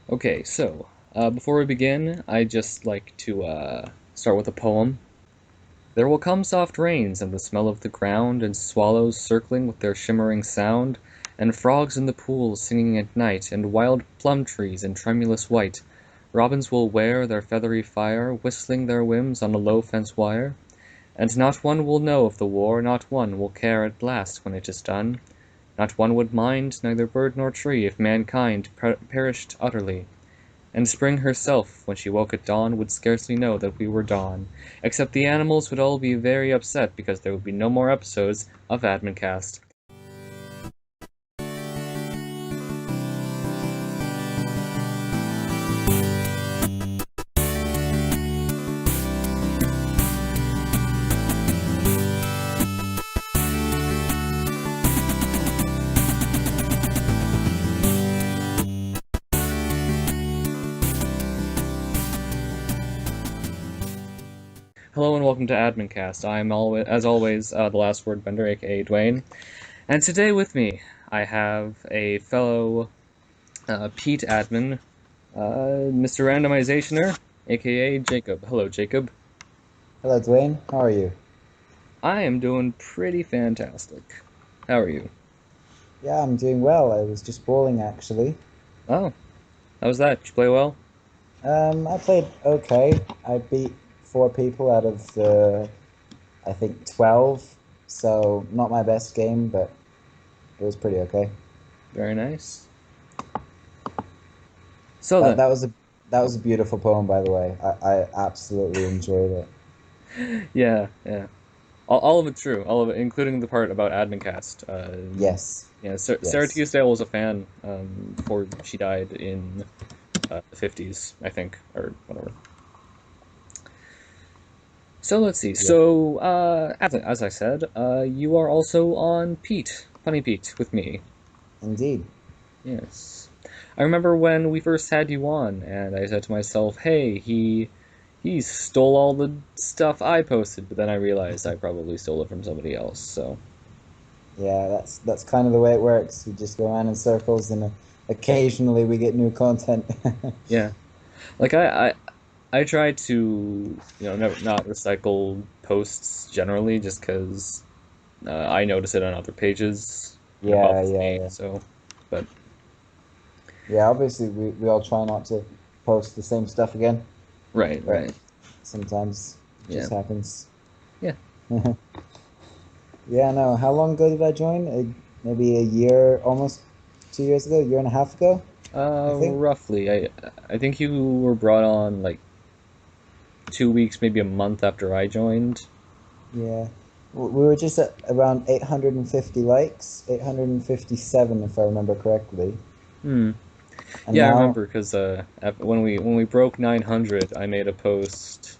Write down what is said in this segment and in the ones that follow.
Okay, so before we begin, I'd just like to start with a poem. There will come soft rains and the smell of the ground, and swallows circling with their shimmering sound, and frogs in the pools singing at night, and wild plum trees in tremulous white. Robins will wear their feathery fire, whistling their whims on a low fence wire. And not one will know of the war, not one will care at last when it is done. Not one would mind, neither bird nor tree, if mankind perished utterly. And Spring herself, when she woke at dawn, would scarcely know that we were dawn. Except the animals would all be very upset because there would be no more episodes of Admincast. Hello and welcome to Admincast. I'm as always, the last word bender, aka Duane. And today with me, I have a fellow Pete admin, Mr. Randomizationer, aka Jacob. Hello, Jacob. Hello, Duane. How are you? I am doing pretty fantastic. How are you? Yeah, I'm doing well. I was just bowling actually. Oh, how was that? Did you play well? I played okay. I beat four people out of the, I think, 12. So not my best game, but it was pretty okay. Very nice. So That then, that was a that was a beautiful poem, by the way. I absolutely enjoyed it. yeah. All of it true. All of it, including the part about Admincast. Yes, Yeah, Sarah yes, Teasdale was a fan before she died in the 50s, I think, or whatever. So let's see. yeah, So, as I said, you are also on Pete, Punny Pete, with me. indeed. Yes. I remember when we first had you on, and I said to myself, "Hey, he stole all the stuff I posted," but then I realized I probably stole it from somebody else. So Yeah, that's kind of the way it works. We just go around in circles, and occasionally we get new content. yeah, like I try to never not recycle posts generally, just because I notice it on other pages and it Yeah, bothers yeah, me. yeah. So, but Yeah, obviously we all try not to post the same stuff again, but right, sometimes it yeah, just happens. yeah. Yeah, no. How long ago did I join? Maybe a year, almost 2 years ago, a year and a half ago, I think. Roughly, I think you were brought on like 2 weeks, maybe a month after I joined. Yeah. We were just at around 850 likes, 857 if I remember correctly. Hmm. And Yeah, I now, remember because when we broke 900, I made a post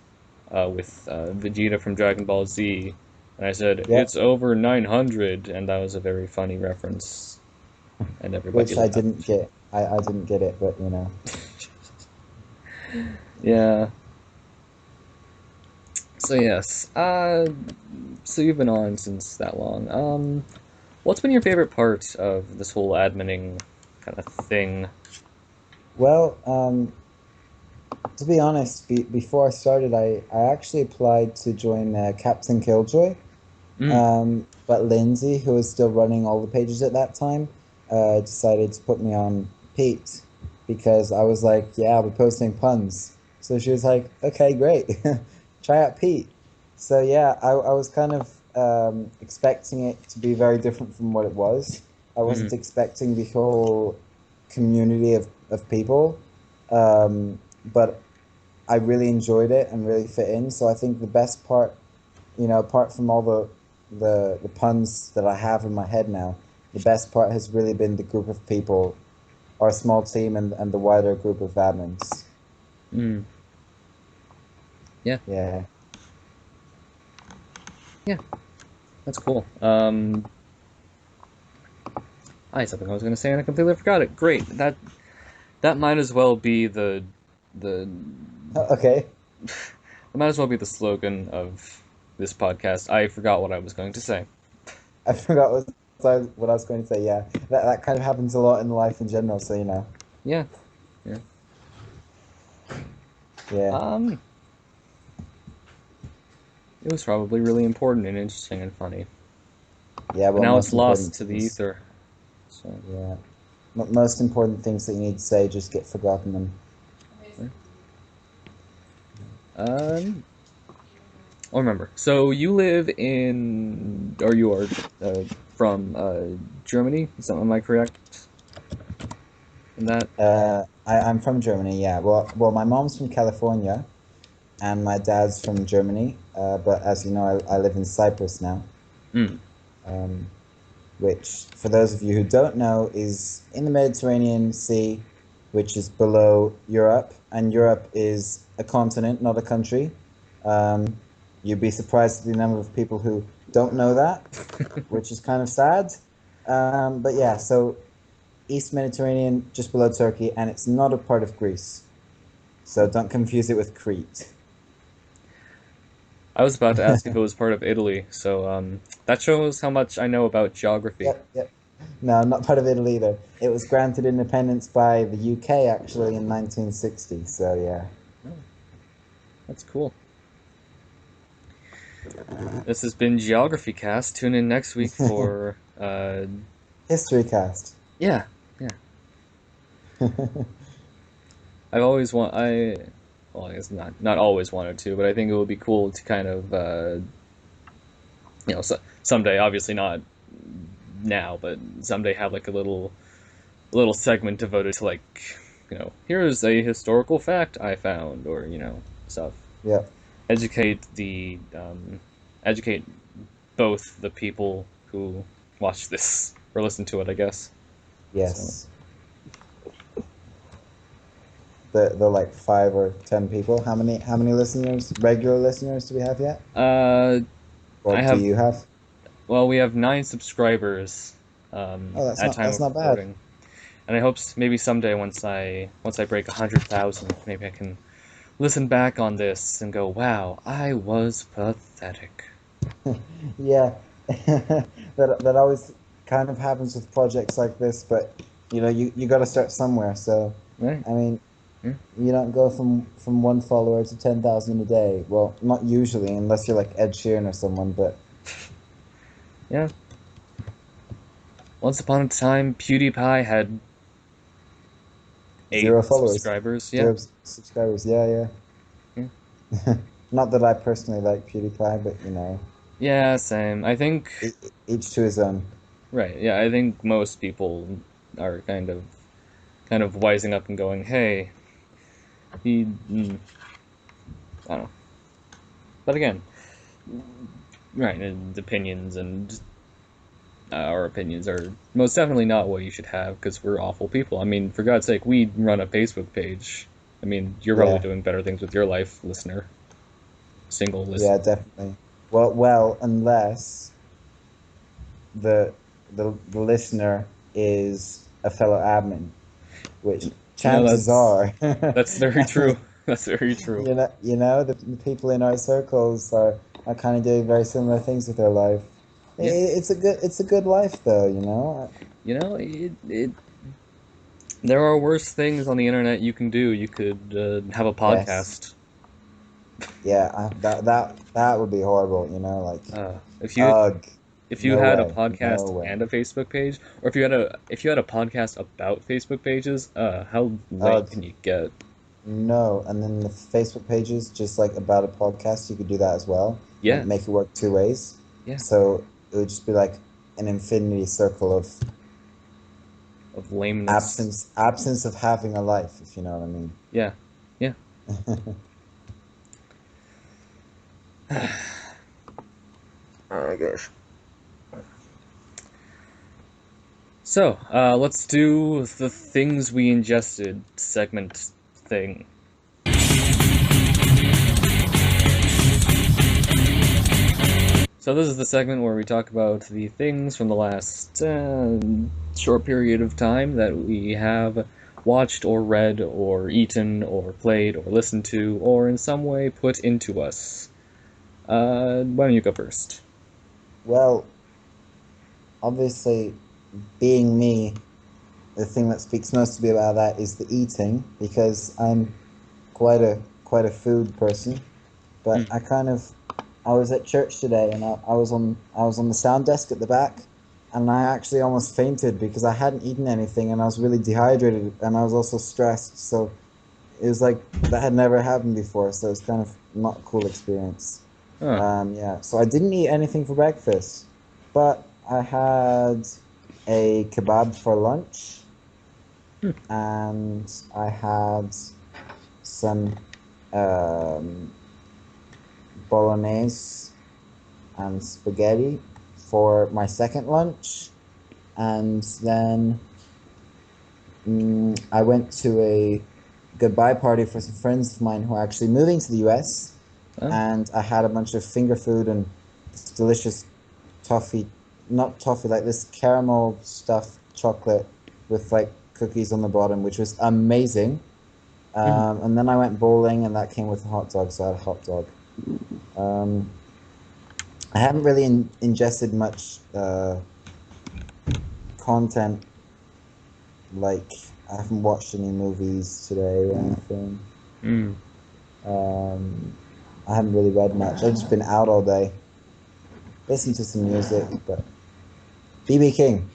with Vegeta from Dragon Ball Z, and I said yep, it's over 900, and that was a very funny reference, and everybody which I didn't laughed. get. I didn't get it, but you know. Yeah. So yes. So you've been on since that long. What's been your favorite part of this whole adminning kind of thing? Well, to be honest, before I started, I actually applied to join Captain Killjoy. Mm. But Lindsay, who was still running all the pages at that time, decided to put me on Pete because I was like, yeah, I'll be posting puns. So she was like, okay, great. Try out Pete. So yeah, I was kind of expecting it to be very different from what it was. I Mm. wasn't expecting the whole community of people. But I really enjoyed it and really fit in. So I think the best part, apart from all the puns that I have in my head now, the best part has really been the group of people, our small team, and the wider group of admins. Mm. Yeah. Yeah. Yeah. That's cool. I had something I was going to say and I completely forgot it. Great. That might as well be the Okay. it might as well be the slogan of this podcast. I forgot what I was going to say. I forgot what I was going to say. Yeah, that kind of happens a lot in life in general. So you know. Yeah. Yeah. Yeah. Um, it was probably really important and interesting and funny. Yeah, But well, now it's most lost important to the things. ether. So, Yeah. Most important things that you need to say just get forgotten. And yeah. Um, I remember. So you live in, or you are from Germany? Am I correct in that? I'm from Germany. Yeah. Well, my mom's from California, and my dad's from Germany. But as you know, I live in Cyprus now. Mm. Um, which, for those of you who don't know, is in the Mediterranean Sea, which is below Europe, and Europe is a continent, not a country. Um, you'd be surprised at the number of people who don't know that, which is kind of sad. But yeah, so East Mediterranean, just below Turkey, and it's not a part of Greece. So don't confuse it with Crete. I was about to ask if it was part of Italy, so that shows how much I know about geography. Yep, yep. No, not part of Italy either. It was granted independence by the UK actually in 1960. So yeah. Oh, that's cool. This has been Geography Cast. Tune in next week for History cast. yeah, yeah. I've always want I well, I guess not always wanted to, but I think it would be cool to kind of someday, obviously not now, but someday have like a little segment devoted to like, here's a historical fact I found, or stuff. Yeah. Educate educate both the people who watch this or listen to it, I guess. So, Yes. The like 5 or 10 people. How many listeners? Regular listeners do we have yet? uh, Or I do have you have? well, we have 9 subscribers Oh, that's at not time that's of not bad. recording, and I hope maybe someday once I break 100,000, maybe I can listen back on this and go, "Wow, I was pathetic." Yeah. That always kind of happens with projects like this, but you got to start somewhere. So, Right? I mean, Yeah. you don't go from one follower to 10,000 a day. Well, not usually, unless you're like Ed Sheeran or someone. But Yeah. Once upon a time, PewDiePie had eight 0 followers, subscribers. Yeah. 0 subscribers. Yeah, Yeah. yeah. Not that I personally like PewDiePie, but Yeah. Same. I think. each to his own. Right. Yeah. I think most people are kind of wising up and going, "Hey, he." I don't know. But again, right? And opinions and our opinions are most definitely not what you should have because we're awful people. I mean, for God's sake, we run a Facebook page. I mean, you're probably Yeah, doing better things with your life, listener, single yeah, listener. definitely. Well, unless the listener is a fellow admin, which You know, chances are, that's very true. That's very true. the people in our circles are kind of doing very similar things with their life. Yeah. It's a good life though. It there are worse things on the internet you can do. You could have a Yes, podcast. yeah, that would be horrible. Like, If you ugh, if you no had a way, no podcast way. and a Facebook page, or if you had a podcast about Facebook pages, how lame Ugh, can you get? no. And then the Facebook pages, just like about a podcast, you could do that as well, and Yeah, make it work 2 ways. yeah, So it would just be like an infinity circle of of lameness. absence of having a life, if you know what I mean. Yeah, yeah. Oh my gosh. So, let's do the things we ingested segment thing. So this is the segment where we talk about the things from the last short period of time that we have watched or read or eaten or played or listened to or in some way put into us. Why don't you go first? Well, obviously, being me, the thing that speaks most to me about that is the eating, because I'm quite a food person, but Mm. I was at church today, and I was on the sound desk at the back, and I actually almost fainted because I hadn't eaten anything, and I was really dehydrated, and I was also stressed. So it was like that had never happened before, so it's kind of not a cool experience. Huh. Yeah, so I didn't eat anything for breakfast, but I had a kebab for lunch, Hmm. and I had some um, bolognese and spaghetti for my second lunch, and then I went to a goodbye party for some friends of mine who are actually moving to the US, Oh. and I had a bunch of finger food and this delicious toffee, not toffee, like this caramel stuffed chocolate with like cookies on the bottom, which was amazing. Mhm. And then I went bowling, and that came with a hot dog, so I had a hot dog. Um, I haven't really ingested much content, like I haven't watched any movies today or anything. Mm. Um, I haven't really read much. I've just been out all day, listening to some music. But BB King,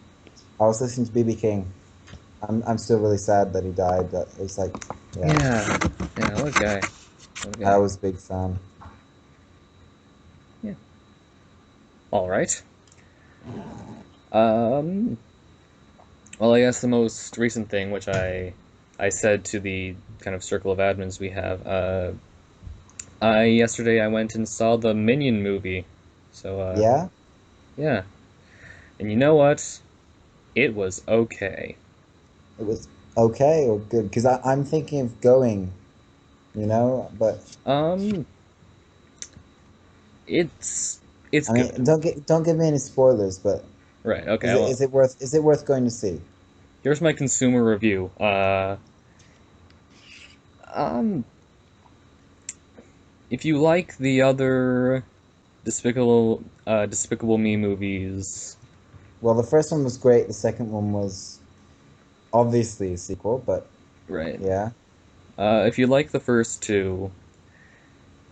I was listening to BB King. I'm still really sad that he died. But it's like, yeah, Yeah. Yeah. What a guy. What a I guy. was a big fan. Yeah. All right. Um. Well, I guess the most recent thing, which I said to the kind of circle of admins we have, I yesterday I went and saw the Minion movie. So Yeah, yeah. And you know what? It was okay. it was okay or good because I'm thinking of going, but Um, it's it's I mean, good. don't give me any spoilers. But Right. Okay. Well, is it worth going to see? here's my consumer review. Um, if you like the other Despicable Me movies, Well, the first one was great. The second one was obviously a sequel, but right? yeah, If you like the first two,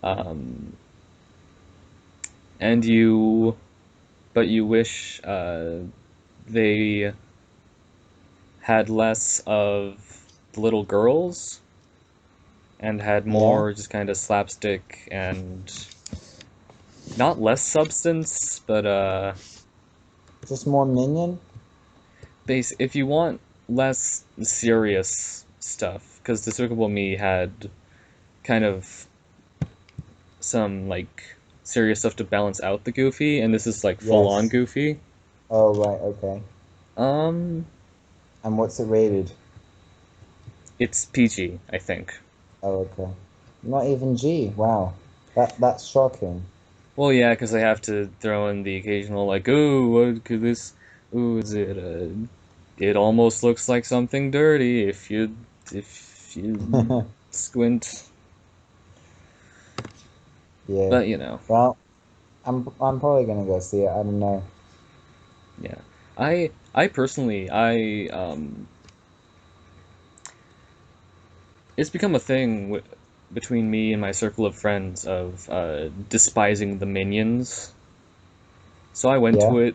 um, and you but you wish they had less of the little girls and had yeah, more just kind of slapstick and not less substance, but just more Minion. base if you want less serious stuff, because Despicable Me had kind of some like serious stuff to balance out the goofy, and this is like full on Yes. goofy. Oh, right. Okay. Um, And what's it rated? it's PG, I think. Oh, okay. Not even G. Wow. That's shocking. Well, yeah, because they have to throw in the occasional like, "Ooh, what could this? Ooh, is it? It almost looks like something dirty if you squint." Yeah. But you know, Well, I'm probably gonna go see it. I don't know. yeah. I personally, it's become a thing between me and my circle of friends of despising the minions. So I went Yeah. to it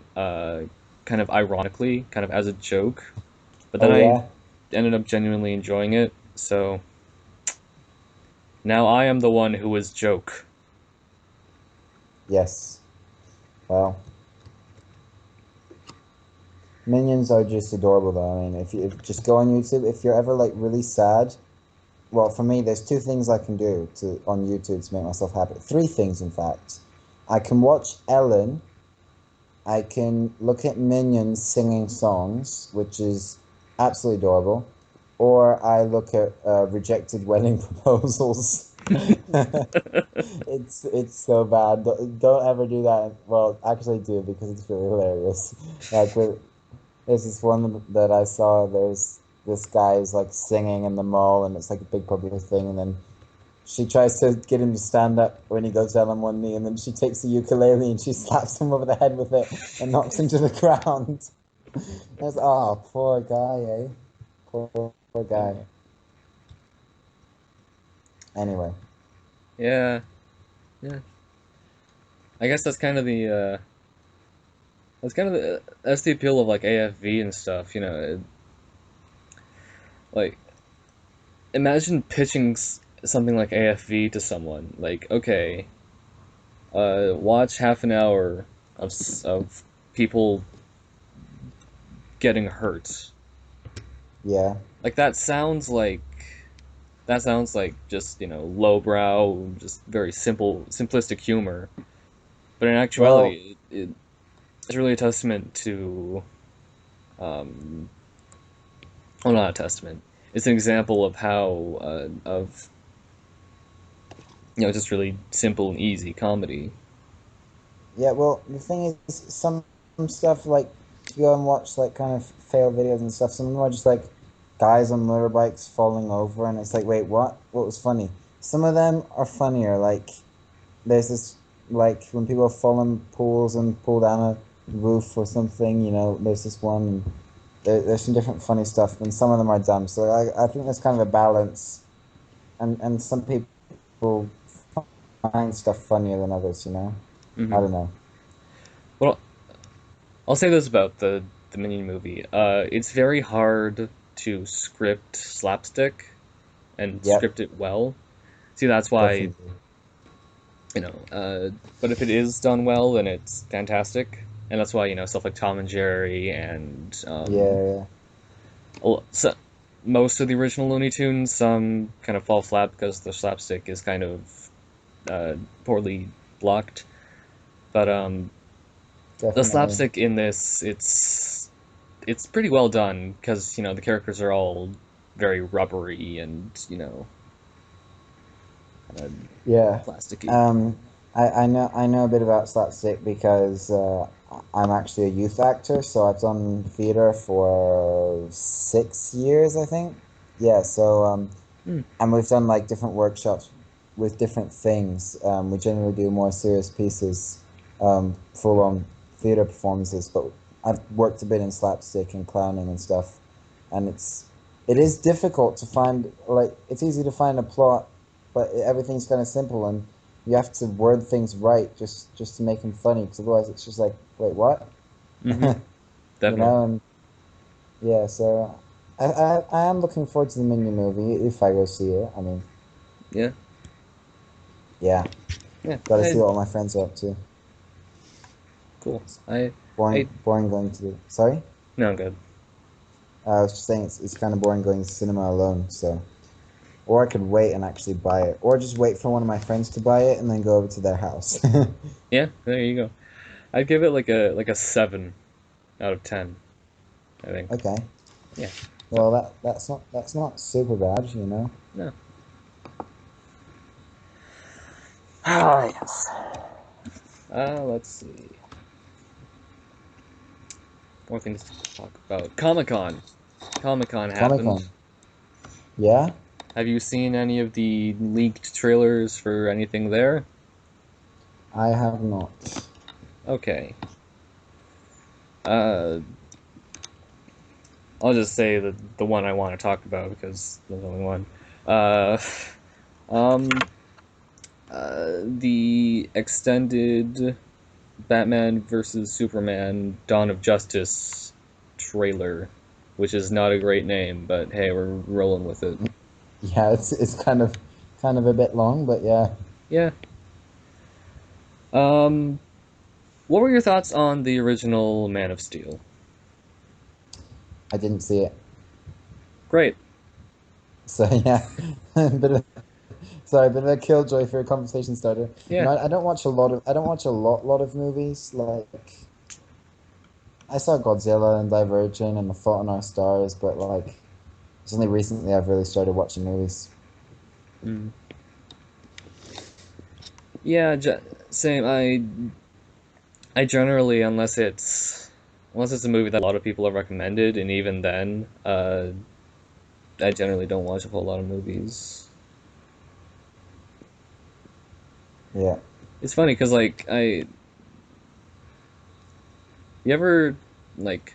kind of ironically, kind of as a joke, but then Oh, I yeah. ended up genuinely enjoying it. So now I am the one who is joke. Yes. Well, Minions are just adorable, though. I mean, if just go on YouTube, if you're ever like really sad, well, for me, there's two things I can do to on YouTube to make myself happy. Three things, in fact. I can watch Ellen. I can look at Minions singing songs, which is absolutely adorable, or I look at rejected wedding proposals. It's so bad. Don't ever do that. Well, actually do because it's really hilarious. Like there's this one that I saw. There's this guy who's like singing in the mall, and it's like a big popular thing, and then she tries to get him to stand up when he goes down on one knee, and then she takes the ukulele and she slaps him over the head with it and knocks him to the ground. That's oh, poor guy, eh? Poor guy. Yeah. Anyway, Yeah, yeah. I guess that's the appeal of like AFV and stuff. Like imagine pitching something like AFV to someone. Like, okay, watch half an hour of people getting hurt. Yeah. Like that sounds like just lowbrow, just very simplistic humor. But in Well, actuality, it's really a testament to, um, well, not a testament. It's an example of how of just really simple and easy comedy. yeah. Well, the thing is, some stuff like if you go and watch like kind of fail videos and stuff, some of them are just like guys on motorbikes falling over, and it's like, wait, what? What was funny? Some of them are funnier. Like there's this like when people fall in pools and pull down a roof or something. There's this one. And there's some different funny stuff, and some of them are dumb. So I think there's kind of a balance, and some people find stuff funnier than others. I Hmm. don't know. Well, I'll say this about the Minion movie. It's very hard to script slapstick and Yep, script it well. See, that's why definitely. you know. But if it is done well, then it's fantastic, and that's why stuff like Tom and Jerry and Yeah, so, most of the original Looney Tunes, some kind of fall flat because the slapstick is kind of poorly blocked. But the definitely. slapstick in this, it's pretty well done because the characters are all very rubbery and kind of Yeah. plasticky. Um, I know a bit about slapstick because I'm actually a youth actor, so I've done theater for 6 years, I think. Yeah, Hmm. and we've done like different workshops with different things. We generally do more serious pieces, full on theater performances, but I've worked a bit in slapstick and clowning and stuff, and it is difficult to find, like, it's easy to find a plot, but everything's kind of simple, and you have to word things right just to make them funny, because otherwise it's just like, wait, what? Mm-hmm. you Definitely. know, and yeah, so I am looking forward to the Minion movie if I go see it. I mean, Yeah. yeah, Yeah. got to see what all my friends are up to. Cool. It's I. boring, I. boring going to the. Sorry, No, I'm good. I was just saying it's kind of boring going to cinema alone. So, or I could wait and actually buy it, or just wait for one of my friends to buy it and then go over to their house. Yeah. There you go. I'd give it like a 7 out of 10. I think. Okay, Yeah. So well that's not super bad. no. Ah, yes. Let's see. More things to talk about. Comic Con. Comic Con Comic happened. Con. Yeah, Have you seen any of the leaked trailers for anything there? I have not. Okay. Uh, I'll just say the one I want to talk about because there's only one. Uh, um, the extended Batman versus Superman Dawn of Justice trailer, which is not a great name, but hey, we're rolling with it. Yeah, it's kind of a bit long, but yeah, Yeah. Um, what were your thoughts on the original Man of Steel? I didn't see it. Great. So yeah, a bit of sorry, a bit of a killjoy for a conversation starter. Yeah. I don't watch a lot of movies. Like I saw Godzilla and Divergent and The Fault in Our Stars, but like it's only recently I've really started watching movies. Mm. Yeah, same. I generally, unless it's a movie that a lot of people have recommended, and even then, I generally don't watch a whole lot of movies. Yeah. It's funny because you ever like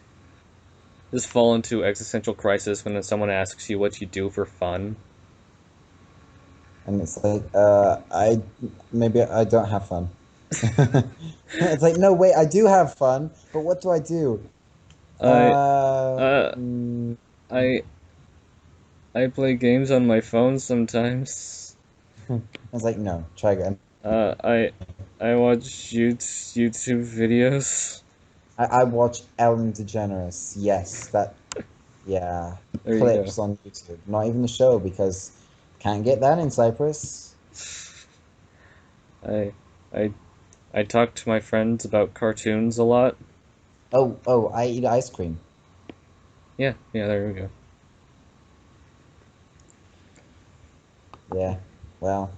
just fall into existential crisis when someone asks you what you do for fun? and it's like, maybe I don't have fun. It's like, no, wait, I do have fun, but what do I do? I uh Mm, I I play games on my phone sometimes. I was like, no, try again. Uh, I I watch YouTube videos. I watch Ellen DeGeneres. Yes, yeah, There you go. clips on YouTube. Not even the show because can't get that in Cyprus. I I I talk to my friends about cartoons a lot. Oh, I eat ice cream. Yeah, yeah, there we go. Yeah, well,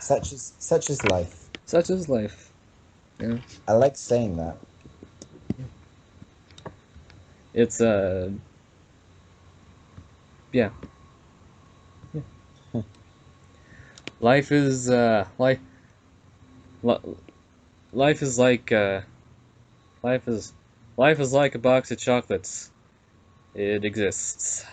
such is life. Such is life. Yeah. I like saying that. It's yeah. Yeah. Life is li life is like life is life is like a box of chocolates. It exists.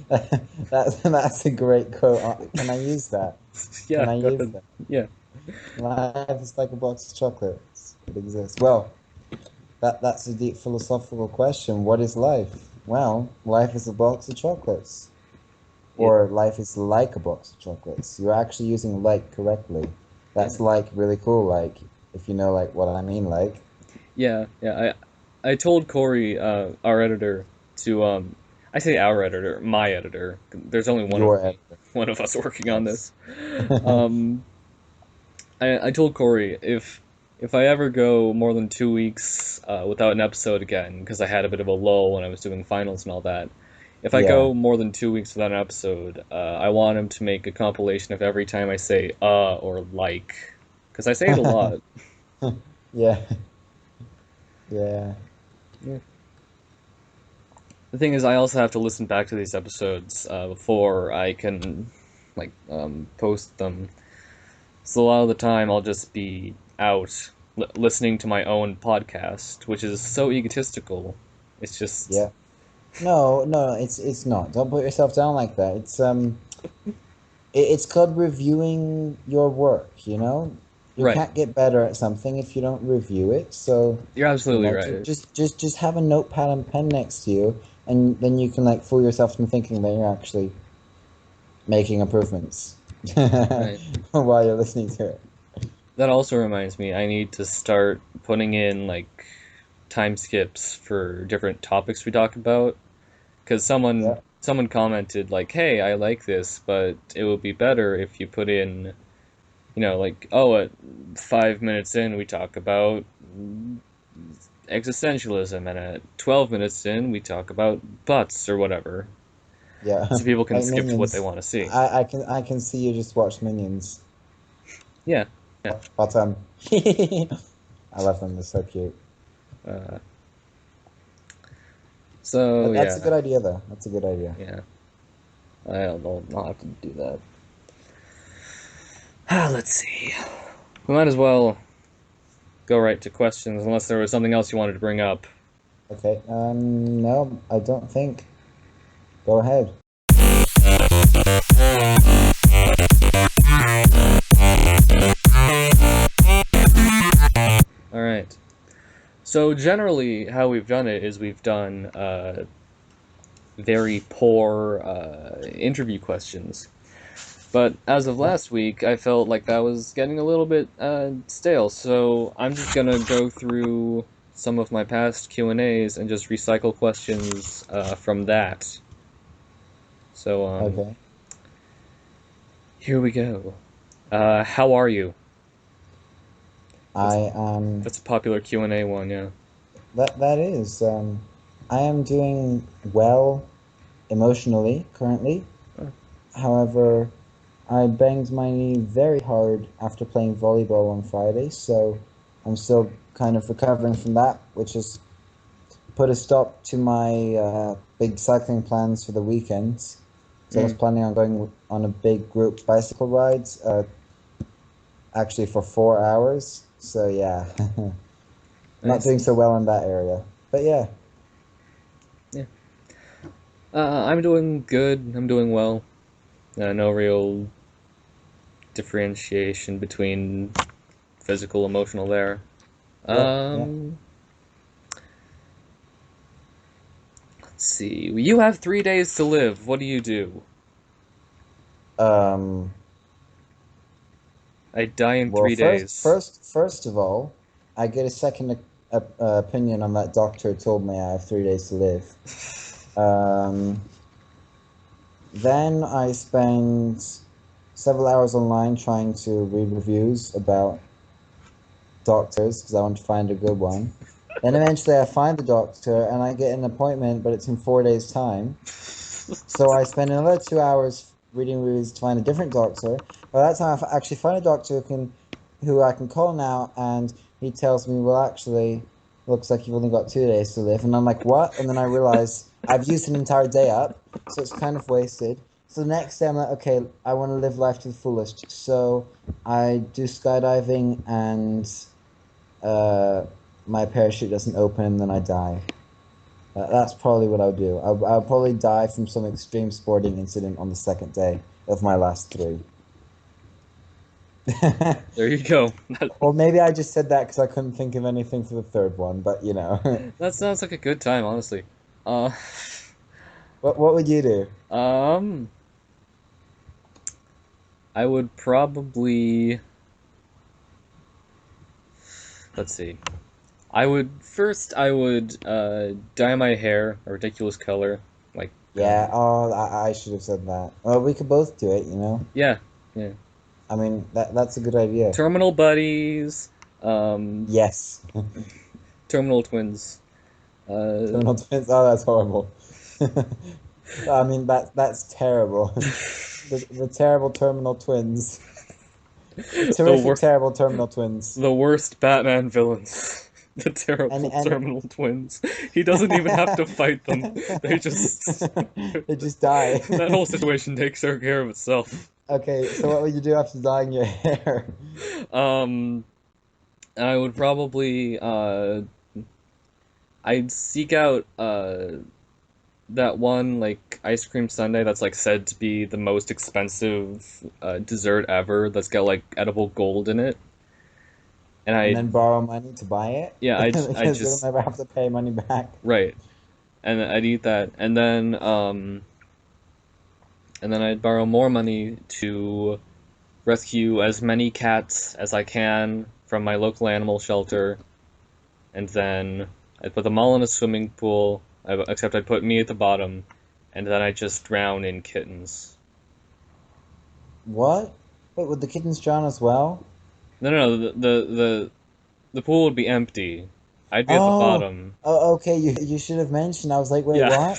That's a great quote. Can I use that? Can Yeah, I go use ahead. that? Yeah. Life is like a box of chocolates. It exists. Well, that's a deep philosophical question. What is life? Well, life is a box of chocolates. Yeah. Or life is like a box of chocolates. You're actually using like correctly. Yeah. That's like really cool, like if you know like what I mean, like Yeah. Yeah. I told Corey, our editor, to I say our editor, my editor. There's only your editor. one of us working on Yes. this. Um, I told Corey if I ever go more than 2 weeks without an episode again, because I had a bit of a lull when I was doing finals and all that. If I Yeah. go more than 2 weeks without an episode, I want him to make a compilation of every time I say or like, because I say it a lot. Yeah. Yeah. Yeah. The thing is, I also have to listen back to these episodes before I can post them. So a lot of the time, I'll just be out listening to my own podcast, which is so egotistical. It's just Yeah. No, no, it's not. Don't put yourself down like that. It's called reviewing your work, you know? You right. can't get better at something if you don't review it. So, You're absolutely right. just have a notepad and pen next to you, and then you can like fool yourself into thinking that you're actually making improvements Right. while you're listening to it. That also reminds me, I need to start putting in time skips for different topics we talk about. Because Yeah. someone commented like, "Hey, I like this, but it would be better if you put in, at 5 minutes in we talk about existentialism, and at 12 minutes in we talk about butts or whatever, Yeah. so people can Like skip to what they Minions. want to see." I can see you just watch Minions. Yeah, yeah. But I love them, they're so cute. Uh, so That's a yeah, good idea though. That's a good idea. yeah. I'll have to do that. Let's see. We might as well go right to questions, unless there was something else you wanted to bring up. Okay. No, I don't think. Go ahead. All right. So generally, how we've done it is we've done very poor interview questions. But as of Yeah. last week, I felt like that was getting a little bit stale. So I'm just gonna go through some of my past Q&As and just recycle questions from that. So Okay. here we go. How are you? That's I that's a popular Q&A one, yeah. that is I am doing well emotionally currently. Oh, However, I banged my knee very hard after playing volleyball on Friday, so I'm still kind of recovering from that, which has put a stop to my big cycling plans for the weekends. So I was mm, planning on going on a big group bicycle ride, actually for 4 hours. So yeah, not nice, doing so nice. well in that area. But yeah, Yeah. I'm doing good. I'm doing well. No real differentiation between physical, emotional there. Yep, yeah. Um, let's see. You have 3 days to live. What do you do? Um, I die in well, three days. first of all, I get a second opinion on that doctor who told me I have 3 days to live. Um, then I spend several hours online trying to read reviews about doctors because I want to find a good one. Then eventually I find the doctor and I get an appointment, but it's in 4 days' time. So I spend another 2 hours reading reviews to find a different doctor. By that time, I actually find a doctor who I can call now, and he tells me, "Well, actually, looks like you've only got 2 days to live." And I'm like, "What?" And then I realize I've used an entire day up, so it's kind of wasted. So the next day, I'm like, "Okay, I want to live life to the fullest." So I do skydiving, and uh, my parachute doesn't open, and then I die. That's probably what I'll do. I'll probably die from some extreme sporting incident on the second day of my last three. There you go. Or maybe I just said that because I couldn't think of anything for the third one, but you know. That sounds like a good time, honestly. Uh, What would you do? um, I would probably, let's see. I would dye my hair a ridiculous color, like Yeah, oh, I should have said that. Well, we could both do it, you know. yeah, yeah. I mean, that's a good idea. Terminal buddies, um, Yes. terminal twins. Uh, Terminal twins. Oh, that's horrible. I mean, that's terrible. The terrible terminal twins. The the terrific, wor terrible terminal twins. the worst Batman villains. The And terrible and terminal twins. He doesn't even have to fight them. They just they just die. that whole situation takes care of itself. Okay, so what would you do after dyeing your hair? Um, I would probably I'd seek out that one like ice cream sundae that's like said to be the most expensive dessert ever that's got like edible gold in it. And And I then borrow money to buy it yeah, I because you'll just never have to pay money back. right. And I'd eat that and then I'd borrow more money to rescue as many cats as I can from my local animal shelter, and then I'd put them all in a swimming pool, except I'd put me at the bottom, and then I'd just drown in kittens. What? Wait, would the kittens drown as well? No, the pool would be empty. I'd be at the Oh, bottom. oh, okay. You should have mentioned. I was like, wait, Yeah. what?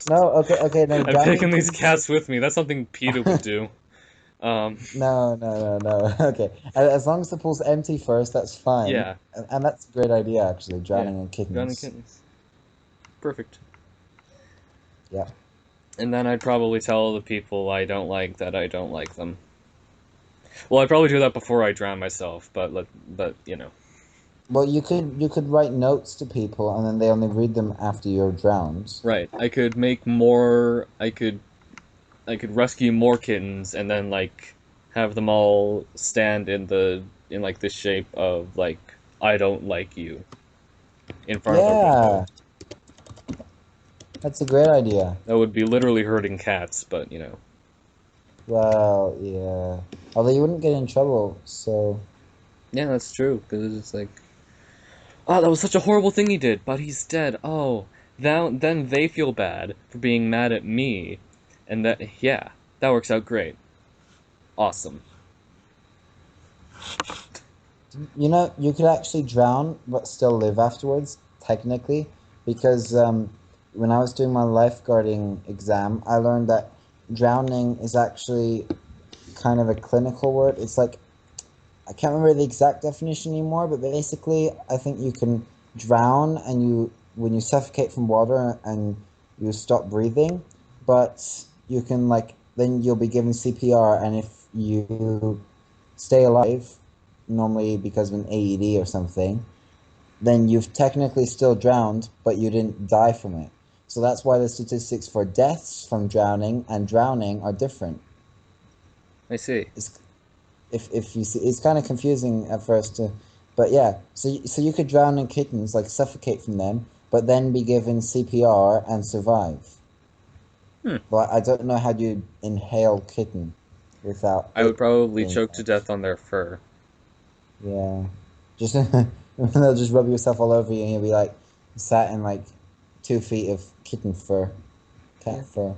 No, okay. No, I'm drowning taking these kittens is cats with me. That's something PETA would do. Um, no. Okay, as long as the pool's empty first, that's fine. yeah, And that's a great idea, actually. yeah. Drowning in Drowning kittens. kittens. Perfect. Yeah. And then I'd probably tell the people I don't like that I don't like them. Well, I'd probably do that before I drown myself, but you know. Well, you could write notes to people, and then they only read them after you're drowned. Right. I could make more. I could rescue more kittens and then like have them all stand in like the shape of like I don't like you in front of a window. Yeah, that's a great idea. That would be literally hurting cats, but you know. Well, yeah. Although you wouldn't get in trouble, so Yeah, that's true because it's like, oh, that was such a horrible thing he did, but he's dead. Oh, now then they feel bad for being mad at me, and that yeah, that works out great. Awesome. you know you could actually drown but still live afterwards, technically, because when I was doing my lifeguarding exam, I learned that drowning is actually kind of a clinical word. It's like I can't remember the exact definition anymore, but basically, I think you can drown and when you suffocate from water and you stop breathing, but you can like then you'll be given CPR, and if you stay alive, normally because of an AED or something, then you've technically still drowned, but you didn't die from it. So that's why the statistics for deaths from drowning and drowning are different. I see. It's, if you see, it's kind of confusing at first, but yeah. So you could drown in kittens, like suffocate from them, but then be given CPR and survive. Hmm. But I don't know how you inhale kitten without I would it probably being choke to touched. death on their fur. Yeah, just they'll just rub yourself all over you, and you'll be like sat in like 2 feet of kitten fur, Yeah. cat fur.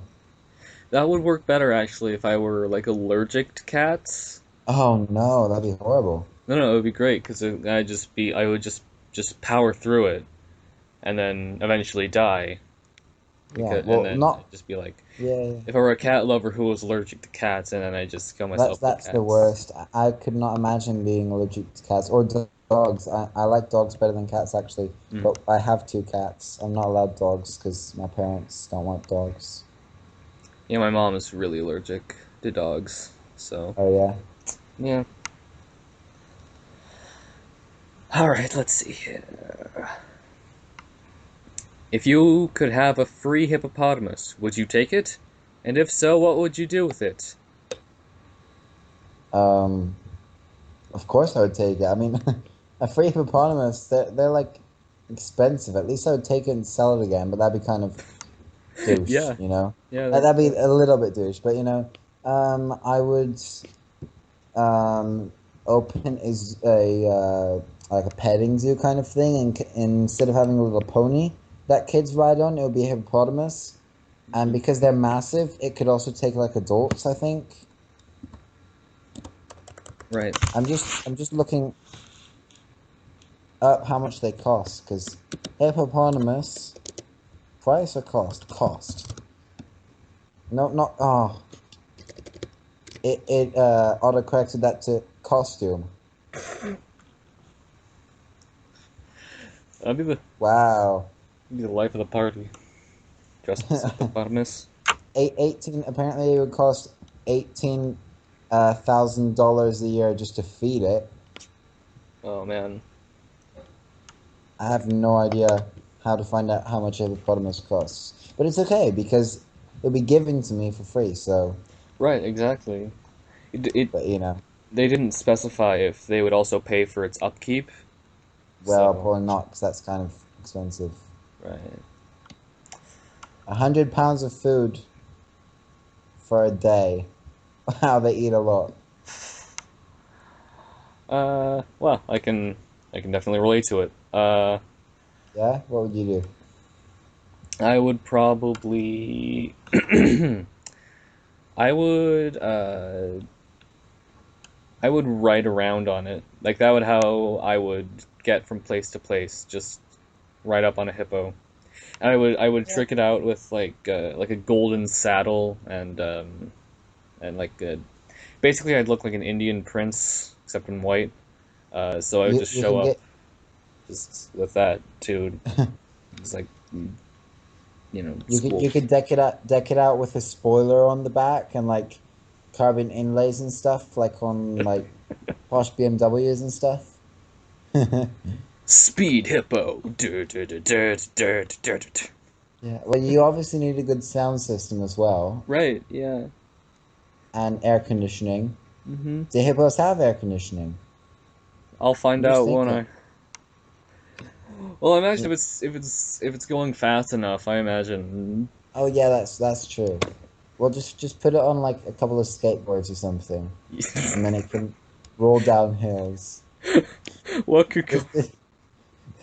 That would work better actually if I were like allergic to cats. Oh no, that'd be horrible. No, no, it would be great because I would just power through it and then eventually die Yeah, and well, then not I'd just be like, yeah. if I were a cat lover who was allergic to cats, and then I just kill That's myself with that's the cats. worst. I could not imagine being allergic to cats or dogs. I like dogs better than cats actually, Mm. but I have 2 cats. I'm not allowed dogs because my parents don't want dogs. Yeah, my mom is really allergic to dogs, so Oh yeah. yeah. All right, let's see here. If you could have a free hippopotamus, would you take it? And if so, what would you do with it? Um, of course I would take it. I mean, a free hippopotamus, they're like expensive. At least I would take it and sell it again, but that'd be kind of douche, Yeah, you know? yeah, That'd be that, a little bit douche, but I would um open is a like a petting zoo kind of thing, and instead of having a little pony that kids ride on, it would be a hippopotamus. And because they're massive, it could also take like adults, I think. right. I'm just looking up how much they cost because hippopotamus price or cost. No, not it auto corrected that to costume. That'd Wow. be the life of the party. Dressed as a hippopotamus. 18 apparently it would cost 18 $1,000 a year just to feed it. Oh man. I have no idea how to find out how much a hippopotamus costs, but it's okay because it'll be given to me for free. So, Right, exactly. It but they didn't specify if they would also pay for its upkeep, well, so probably not because that's kind of expensive. right. 100 pounds of food for a day. Wow, they eat a lot. Well, I can definitely relate to it. Yeah, what would you do? I would probably I would I would ride around on it. Like that would how I would get from place to place, just ride up on a hippo. And I would Yeah. trick it out with like a golden saddle and basically I'd look like an Indian prince except in white. So I would just You show can up get just with that too, just like you school. could deck it out with a spoiler on the back and like carbon inlays and stuff, like on like posh BMWs and stuff. Speed hippo. Yeah, well, you obviously need a good sound system as well Right, yeah. and air conditioning. Hmm. Do hippos have air conditioning? I'll find I'm just out when thinking. I. Well, I imagine if it's going fast enough, I imagine. Oh yeah, that's true. Well, just put it on like a couple of skateboards or something, and then it can roll down hills. What could go?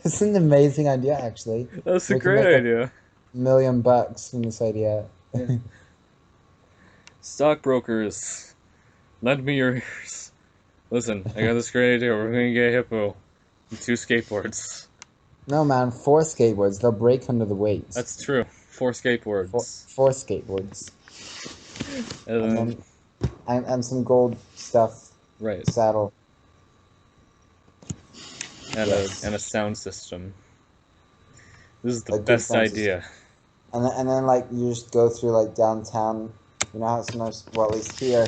It's an amazing idea, actually. That's a We can great make a idea. $1 million from this idea. Yeah. Stockbrokers, lend me your ears. Listen, I got this great idea. We're gonna get a hippo and 2 skateboards. No, man, 4 skateboards. They'll break under the weight. That's true. 4 skateboards. Four skateboards, and And then and some gold stuff right. saddle. And a Yes, sound system. This is the a good best sound system. idea. And then like you just go through like downtown. You know how sometimes, well, at least here,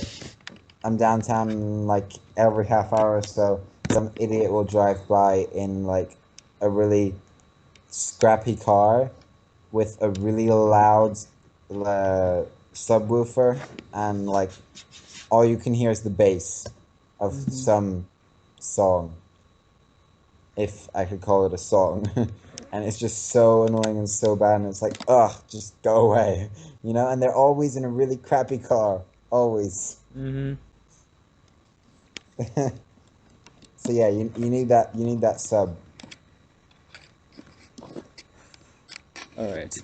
I'm downtown like every half hour or so. Some idiot will drive by in like a really scrappy car with a really loud subwoofer and like all you can hear is the bass of Mm-hmm. some song, if I could call it a song. And it's just so annoying and so bad, and it's like, ugh, just go away, you know? And they're always in a really crappy car, always. Mm-hmm. So yeah, you need that sub. All right.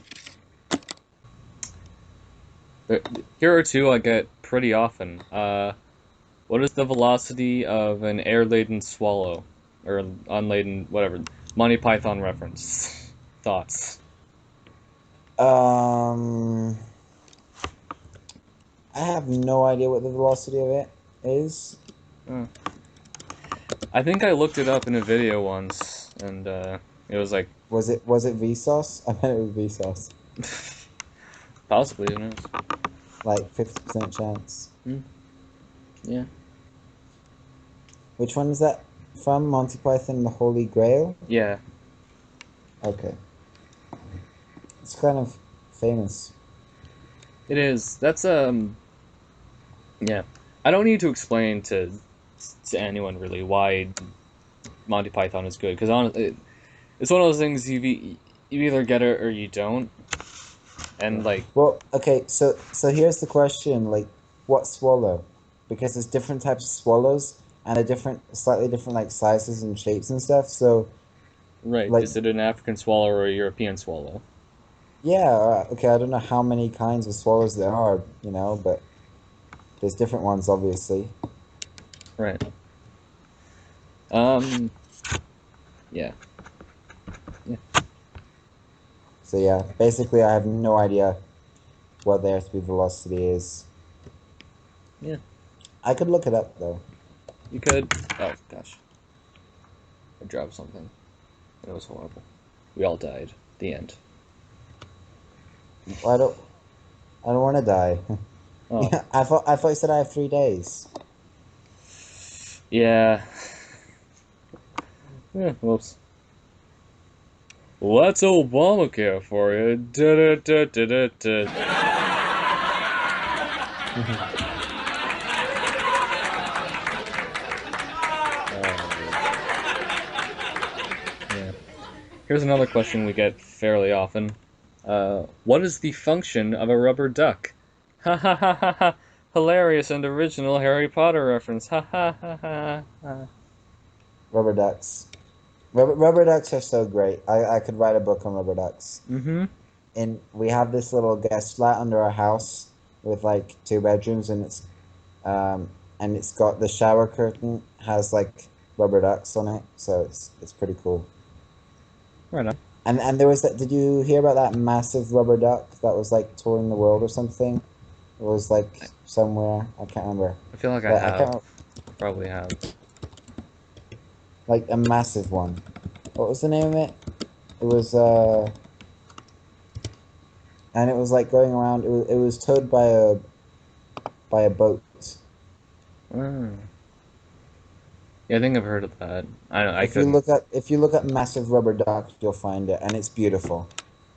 Here are two I get pretty often. What is the velocity of an air-laden swallow? Or unladen, whatever. Monty Python reference. Thoughts? Um, I have no idea what the velocity of it is. Uh, I think I looked it up in a video once, and it was like Was it Vsauce? I bet it was Vsauce. possibly, who knows? Like 50% chance. Hmm. Yeah. Which one is that from? Monty Python and the Holy Grail? Yeah. Okay. It's kind of famous. It is. That's yeah. I don't need to explain to anyone really why Monty Python is good because honestly, it's one of those things you either get it or you don't, Yeah. and like Well, okay, so here's the question, like, what swallow? Because there's different types of swallows and they're different, slightly different like sizes and shapes and stuff. So right, like, is it an African swallow or a European swallow? yeah, okay, I don't know how many kinds of swallows there are, you know, but there's different ones, obviously. Right. Um. Yeah. Yeah. So yeah, basically, I have no idea what the airspeed velocity is. Yeah. I could look it up though. You could. Oh gosh, I dropped something. It was horrible. We all died. The end. I don't, I don't want to die. Oh. Yeah, I thought you said I have 3 days. Yeah. Yeah. Whoops. Well, that's Obamacare for you. Da-da-da-da-da-da. Yeah. Here's another question we get fairly often. What is the function of a rubber duck? Ha ha ha ha ha! Hilarious and original Harry Potter reference. Ha ha ha ha ha. Rubber ducks. Rubber ducks are so great. I could write a book on rubber ducks. Mm-hmm. And we have this little guest flat under our house with like 2 bedrooms, um and it's got the shower curtain has like rubber ducks on it, so it's pretty cool. Right on. And there was that. Did you hear about that massive rubber duck that was like touring the world or something? It was like somewhere, I can't remember, I feel like I but I have. can't Probably have. like a massive one. What was the name of it? It was and it was like going around. It was towed by a boat. Mm. Yeah, I think I've heard of that. I If you couldn't. look at massive rubber duck, you'll find it, and it's beautiful.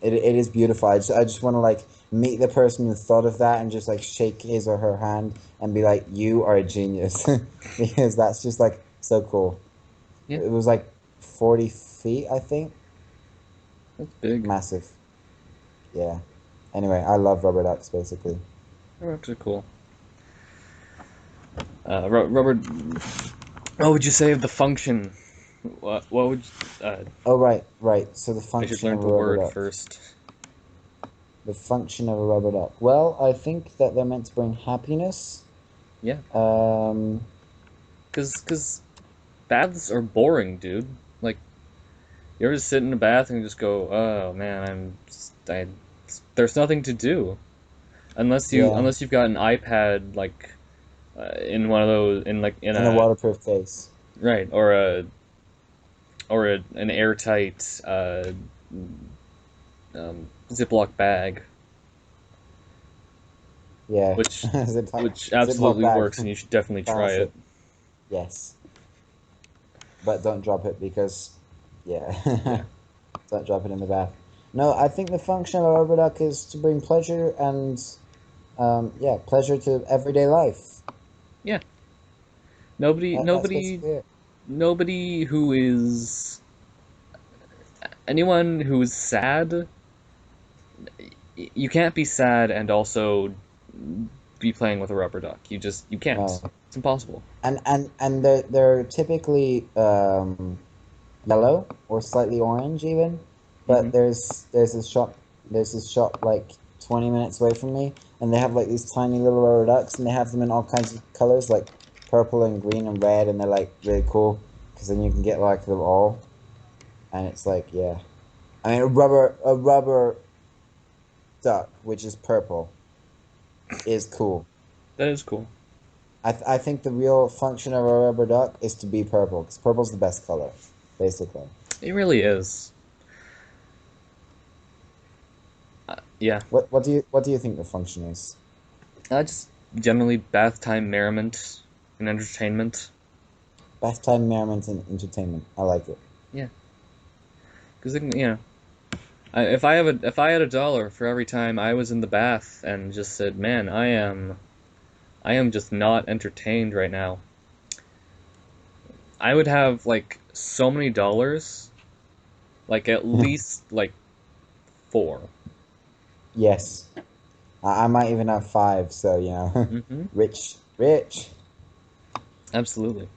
It is beautiful. I just want to like meet the person who thought of that and just like shake his or her hand and be like, "You are a genius," because that's just like so cool. Yeah, It was like 40 feet, I think. that's big. Massive. Yeah. Anyway, I love rubber ducks basically. Rubber are cool. Rubber. What would you say of the function? What would Oh right, right. So the I should function learn of a the rubber word duck. first. The function of a rubber duck. Well, I think that they're meant to bring happiness. Yeah, Um, cause baths are boring, dude. Like you ever just sit in a bath and just go, oh man, there's nothing to do yeah, unless you've got an iPad like in one of those in in a a waterproof case. right an airtight Ziploc bag, Yeah, which which Ziploc absolutely bag. works, and you should definitely try it. Classic. Yes, but don't drop it because, yeah, Yeah, don't drop it in the bath. No, I think the function of a rubber duck is to bring pleasure and, yeah, pleasure to everyday life. Yeah. Nobody, That's nobody, basically it. nobody who is anyone who is sad. You can't be sad and also be playing with a rubber duck. You can't. No, It's impossible. and they're typically yellow or slightly orange even. Hmm. But there's this shop like 20 minutes away from me, and they have like these tiny little rubber ducks, and they have them in all kinds of colors like purple and green and red, and they're like really cool because then you can get like them all, and it's like yeah. I mean a rubber duck which is purple is cool. That is cool. I think the real function of a rubber duck is to be purple because purple's the best color, basically. It really is. Yeah. What do you think the function is? Just generally bath time merriment and entertainment. Bath time, merriment, and entertainment. I like it. Yeah. Because if I had $1 for every time I was in the bath and just said, "Man, I am just not entertained right now," I would have like so many dollars, like at least like four. Yes. I might even have five, so Hmm. rich, rich. Absolutely.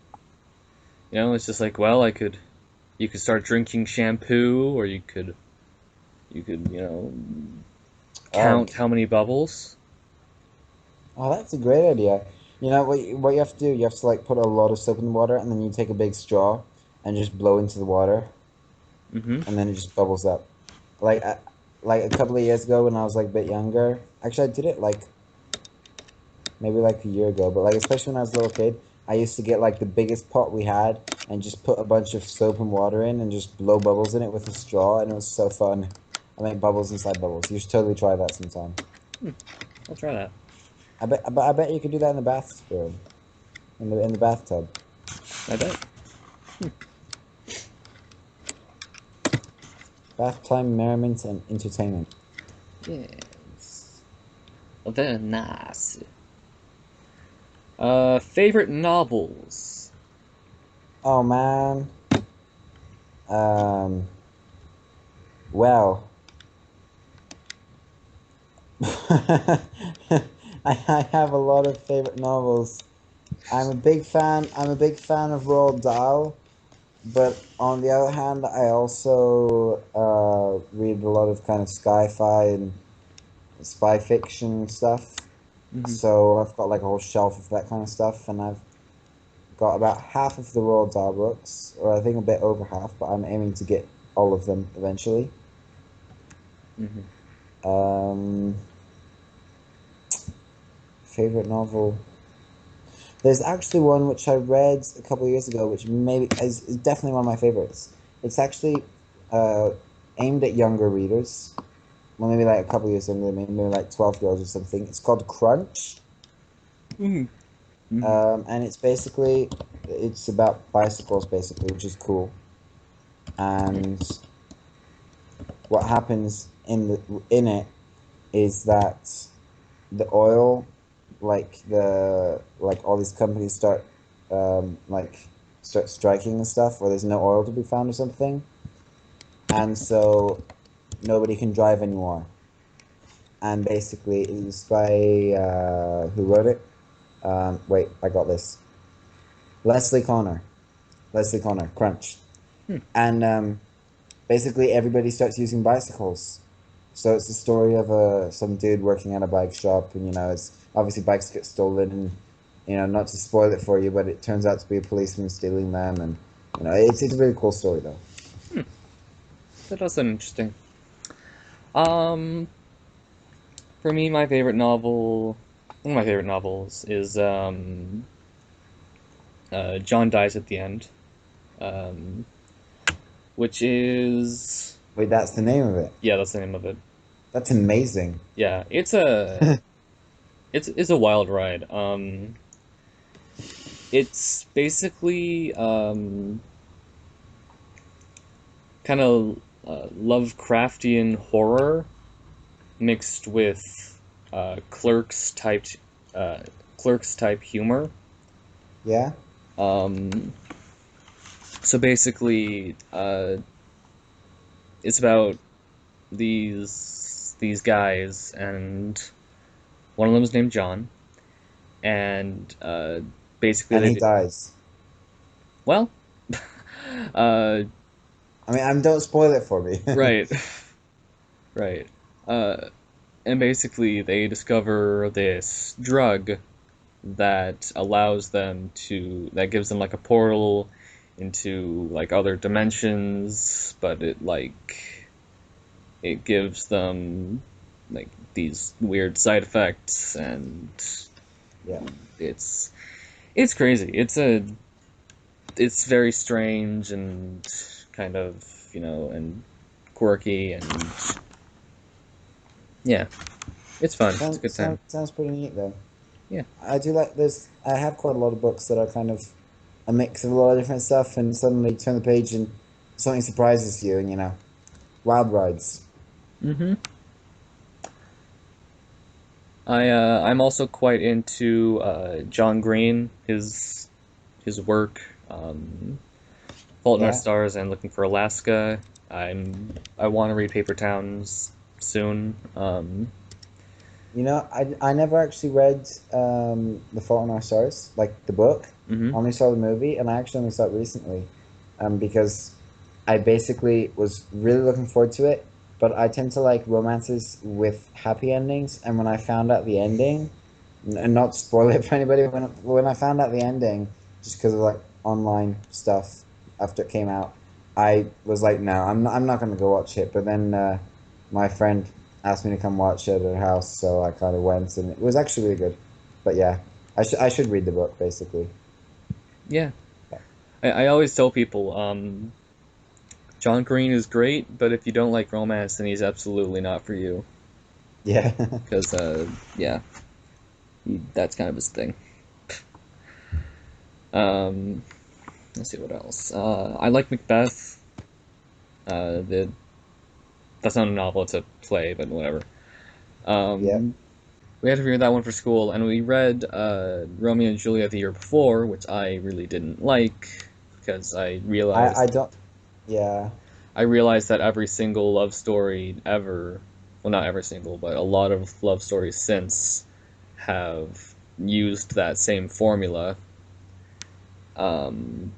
It's just like, well, you could start drinking shampoo, or you could, Oh, count how many bubbles. oh, that's a great idea. You know what you have to do? You have to like put a lot of soap in the water, and then you take a big straw and just blow into the water, Hmm. and then it just bubbles up. Like, like a couple of years ago when I was like a bit younger. Actually, I did it like maybe like a year ago, but like especially when I was a little kid, I used to get like the biggest pot we had and just put a bunch of soap and water in and just blow bubbles in it with a straw, and it was so fun. I make bubbles inside bubbles. You should totally try that sometime. I'll try that. I bet you could do that in the bathroom, in the bathtub. I bet. Bath time, merriment, and entertainment. Yes. Well, very nice. Favorite novels? Oh man. Um. Well. I have a lot of favorite novels. I'm a big fan of Roald Dahl, but on the other hand, I also read a lot of kind of sci-fi and spy fiction stuff. Hmm. So I've got like a whole shelf of that kind of stuff, and I've got about half of the Roald Dahl books, or I think a bit over half, but I'm aiming to get all of them eventually. Hmm. Um, favorite novel. There's actually one which I read a couple of years ago, which maybe is definitely one of my favorites. It's actually uh, aimed at younger readers. Well, maybe like a couple of years younger than me, maybe like 12 years or something. It's called Crunch, Hmm. Hmm. and it's about bicycles basically, which is cool. And what happens in it is that the oil, like all these companies start striking and stuff, or there's no oil to be found or something, and so nobody can drive anymore. And basically, it was by who wrote it? Wait, I got this. Leslie Connor. Leslie Connor. Crunch. Hmm. And basically, everybody starts using bicycles. So it's the story of some dude working at a bike shop, and it's obviously bikes get stolen, and not to spoil it for you, but it turns out to be a policeman stealing them, and it's a really cool story though. Hmm. That does sound interesting. Um, for me, one of my favorite novels is John Dies at the End, um, which is Wait, that's the name of it. yeah, that's the name of it. That's amazing. Yeah, it's a wild ride. It's basically kind of Lovecraftian horror mixed with uh, clerks type uh, clerks type humor. Yeah. Um, so basically, it's about these guys, and one of them is named John, and basically And they he did dies. well. uh, I mean, don't spoil it for me. right, right. Uh, and basically they discover this drug that gives them like a portal into like other dimensions, but it gives them like these weird side effects, and Yeah. it's it's crazy. It's very strange and kind of, and quirky, and yeah, it's fun. It's a good time. Sounds pretty neat though. Yeah. I do like this. I have quite a lot of books that are kind of a mix of a lot of different stuff, and suddenly you turn the page and something surprises you, and wild rides. Mm-hmm. I'm also quite into John Green, his work, Fault in Our Yeah. Stars, and Looking for Alaska. I want to read Paper Towns soon. I never actually read The Fault in Our Stars, like the book. Hmm. I only saw the movie, and I actually only saw it recently, because I basically was really looking forward to it. But I tend to like romances with happy endings, and when I found out the ending, and not spoil it for anybody, when I found out the ending, just because of like online stuff after it came out, I was like, no, I'm not going to go watch it. But then my friend asked me to come watch it at her house, so I kind of went, and it was actually really good. But yeah, I should read the book basically. Yeah, I always tell people, John Green is great, but if you don't like romance, then he's absolutely not for you. Yeah. Because, yeah, that's kind of his thing. Um, let's see what else. I like Macbeth. The That's not a novel; it's a play, but whatever. Yeah. Um, we had to read that one for school, and we read Romeo and Juliet the year before, which I really didn't like because I don't. Yeah. I realized that every single love story ever, well, not every single, but a lot of love stories since have used that same formula. Um,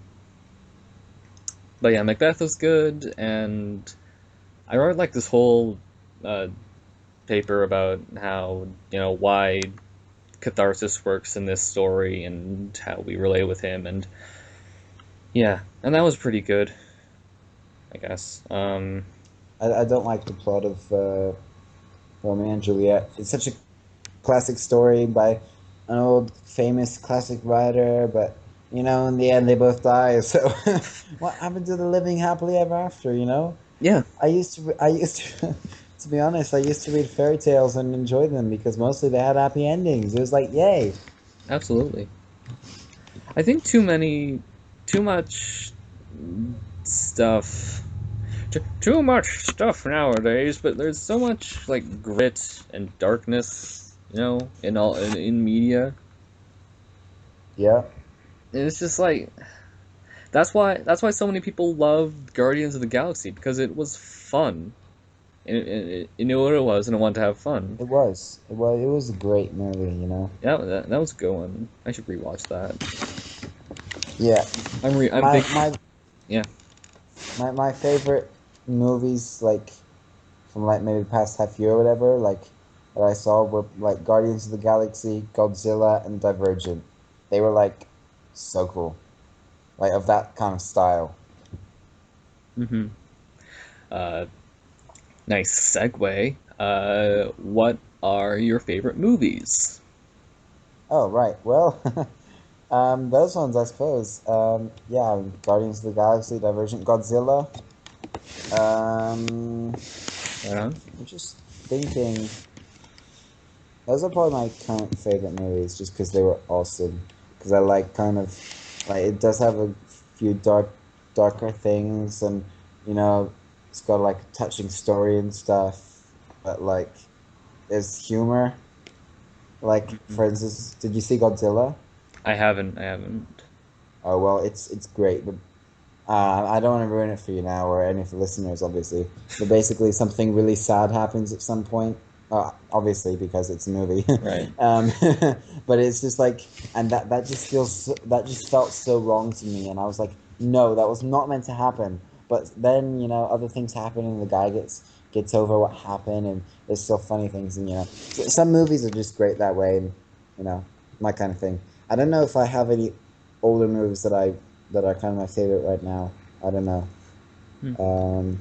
but yeah, Macbeth was good, and I wrote like this whole uh, paper about how, why catharsis works in this story and how we relate with him, and yeah, and that was pretty good, I guess. I don't like the plot of Romeo and Juliet. It's such a classic story by an old famous classic writer, but in the end they both die. So what happened to the living happily ever after? Yeah, I used to, to be honest, I used to read fairy tales and enjoy them because mostly they had happy endings. It was like, yay. absolutely. I think too much stuff, too much stuff nowadays. But there's so much like grit and darkness, in media. Yeah. And it's just like that's why so many people loved Guardians of the Galaxy, because it was fun. And it knew what it was, and it wanted to have fun. It was a great movie. Yeah, that was a good one. I should rewatch that. Yeah. I'm My big. my Yeah. my favorite movies, like from like maybe the past half year or whatever, like that I saw were like Guardians of the Galaxy, Godzilla, and Divergent. They were like so cool, like of that kind of style. Mm-hmm. Uh, nice segue. What are your favorite movies? Oh right, well, those ones I suppose. Yeah, Guardians of the Galaxy, Divergent, Godzilla. Um, Right on. I'm just thinking. Those are probably my current favorite movies, just because they were awesome. Because I like kind of like it does have a few darker things, and you know, it's got like a touching story and stuff. But like, there's humor. Like Mhm. for instance, did you see Godzilla? I haven't. I haven't. Oh well, it's great, but I don't want to ruin it for you now or any of the listeners, obviously. But basically, something really sad happens at some point. Obviously, because it's a movie. Right. um, but it's just like, and that just that just felt so wrong to me, and I was like, no, that was not meant to happen. But then other things happen, and the guy gets over what happened, and there's still funny things, and some movies are just great that way, and you know my kind of thing. I don't know if I have any older movies that are kind of my favorite right now. I don't know. Hmm.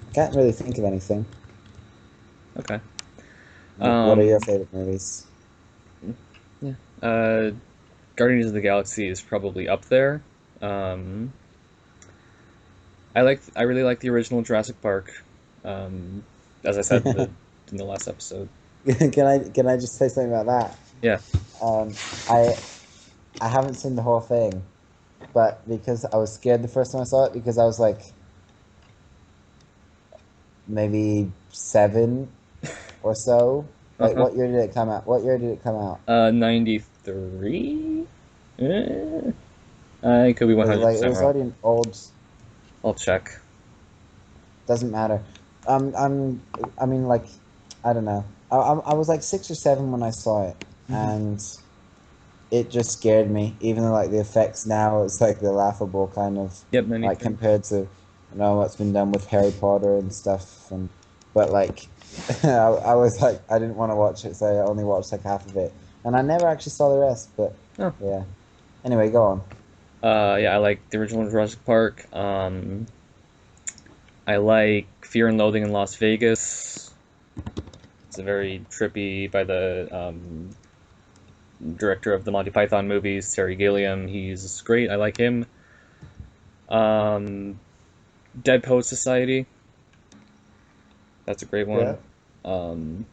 I can't really think of anything. Okay. What are your Um, favorite movies? yeah. Guardians of the Galaxy is probably up there. Um, I really like the original Jurassic Park. Um, as I said in the last episode. Can I just say something about that? Yeah. Um, I I haven't seen the whole thing, but because I was scared the first time I saw it, because I was like maybe 7 or so. Like, Uh-huh. what year did it come out? What year did it come out? 93? I could be Like, it 100% was wrong. already an old. I'll check. Doesn't matter. I mean, like, I don't know. I was like 6 or 7 when I saw it, Hmm. and it just scared me. Even though like the effects now, it's like the laughable kind of, Yep, like 93. compared to what's been done with Harry Potter and stuff. And but like, I was like, I didn't want to watch it, so I only watched like half of it, and I never actually saw the rest. But Oh. yeah. Anyway, go on. Yeah, I like the original Jurassic Park. I like Fear and Loathing in Las Vegas. It's a very trippy by the director of the Monty Python movies, Terry Gilliam. He's great. I like him. Um, Dead Poet Society. That's a great Yeah. one. Um,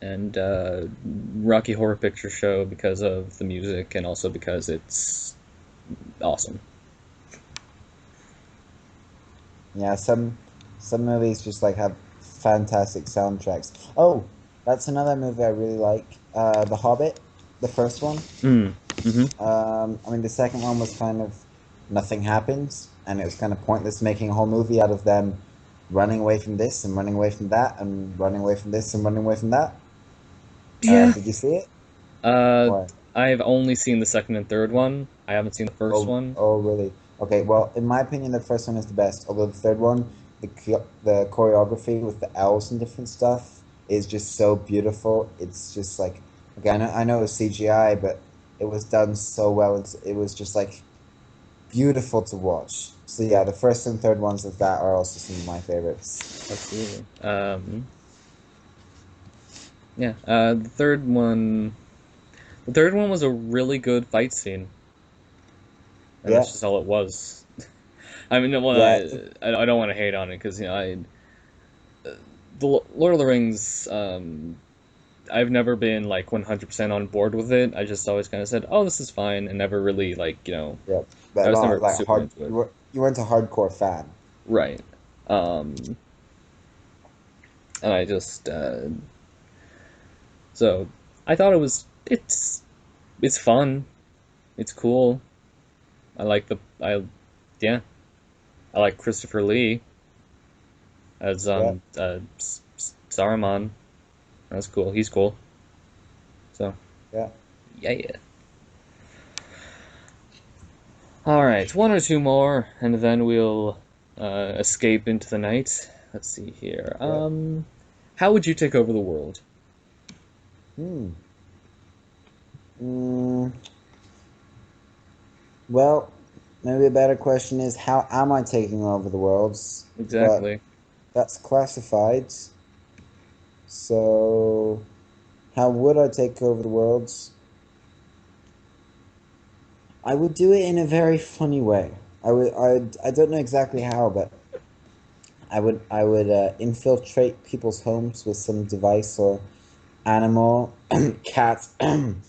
and Rocky Horror Picture Show because of the music and also because it's awesome. Yeah, some movies just like have fantastic soundtracks. Oh, that's another movie I really like. The Hobbit, the first one. Mm. Mm-hmm. I mean, the second one was kind of nothing happens, and it was kind of pointless making a whole movie out of them running away from this and running away from that and running away from this and running away from that. Yeah. Did you see it? Uh, Or I've only seen the second and third one. I haven't seen the first one. oh, really? Okay, well, in my opinion, the first one is the best. Although the third one, the choreography with the owls and different stuff is just so beautiful. It's just like, okay, I know it was CGI, but it was done so well. It was just like beautiful to watch. So yeah, the first and third ones of that are also some of my favorites. Absolutely. Yeah. The third one was a really good fight scene, and Yeah, that's just all it was. I mean, well, yeah, I don't want to hate on it because the Lord of the Rings. I've never been like 100% on board with it. I just always kind of said, "Oh, this is fine," and never really yeah, yeah. But I was not never like super hard. into it. You weren't a hardcore fan. Right. And I just so I thought it's fun. It's cool. I like the I yeah. I like Christopher Lee as Yeah, Saruman. That's cool. He's cool. So yeah, yeah. All right, one or two more, and then we'll escape into the night. Let's see here. yeah. How would you take over the world? Hmm. Mm, well, maybe a better question is how am I taking over the worlds? But Exactly. that's classified. So how would I take over the worlds? I would do it in a very funny way. I don't know exactly how, but I would infiltrate people's homes with some device or animal, cat, and